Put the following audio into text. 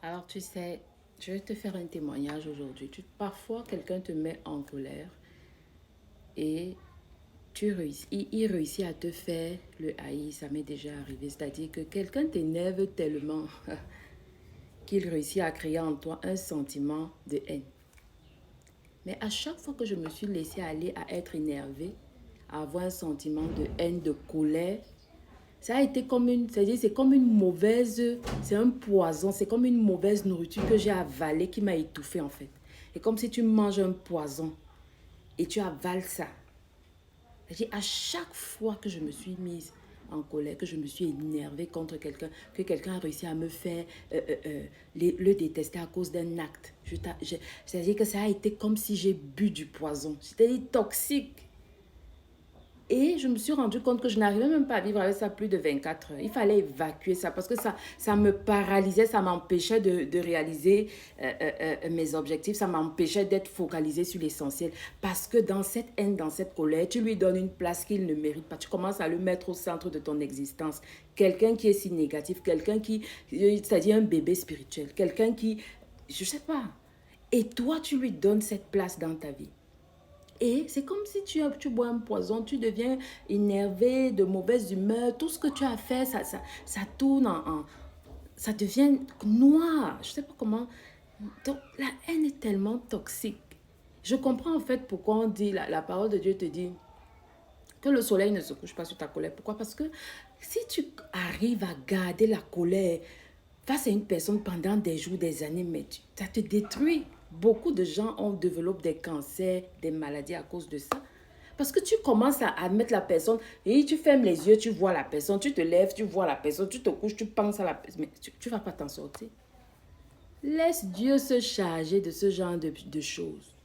Alors, tu sais, je vais te faire un témoignage aujourd'hui. Parfois, quelqu'un te met en colère et il réussit à te faire le haïr. Ça m'est déjà arrivé. C'est-à-dire que quelqu'un t'énerve tellement qu'il réussit à créer en toi un sentiment de haine. Mais à chaque fois que je me suis laissée aller à être énervée, à avoir un sentiment de haine, de colère, ça a été comme c'est-à-dire c'est comme une mauvaise, c'est un poison, c'est comme une mauvaise nourriture que j'ai avalée qui m'a étouffée en fait. Et comme si tu manges un poison et tu avales ça. C'est-à-dire à chaque fois que je me suis mise en colère, que je me suis énervée contre quelqu'un, que quelqu'un a réussi à me faire le détester à cause d'un acte. C'est-à-dire que ça a été comme si j'ai bu du poison. C'était toxique. Et je me suis rendu compte que je n'arrivais même pas à vivre avec ça plus de 24 heures. Il fallait évacuer ça parce que ça me paralysait, ça m'empêchait de réaliser mes objectifs, ça m'empêchait d'être focalisé sur l'essentiel. Parce que dans cette haine, dans cette colère, tu lui donnes une place qu'il ne mérite pas. Tu commences à le mettre au centre de ton existence. Quelqu'un qui est si négatif, quelqu'un qui, c'est-à-dire un bébé spirituel, quelqu'un qui, je ne sais pas. Et toi, tu lui donnes cette place dans ta vie. Et c'est comme si tu bois un poison, tu deviens énervé, de mauvaise humeur, tout ce que tu as fait, ça tourne ça devient noir. Je ne sais pas comment. Donc, la haine est tellement toxique. Je comprends en fait pourquoi on dit, la parole de Dieu te dit que le soleil ne se couche pas sur ta colère. Pourquoi? Parce que si tu arrives à garder la colère face à une personne pendant des jours, des années, mais ça te détruit. Beaucoup de gens ont développé des cancers, des maladies à cause de ça. Parce que tu commences à mettre la personne et tu fermes les yeux, tu vois la personne, tu te lèves, tu vois la personne, tu te couches, tu penses à la personne. Mais tu ne vas pas t'en sortir. Laisse Dieu se charger de ce genre de choses.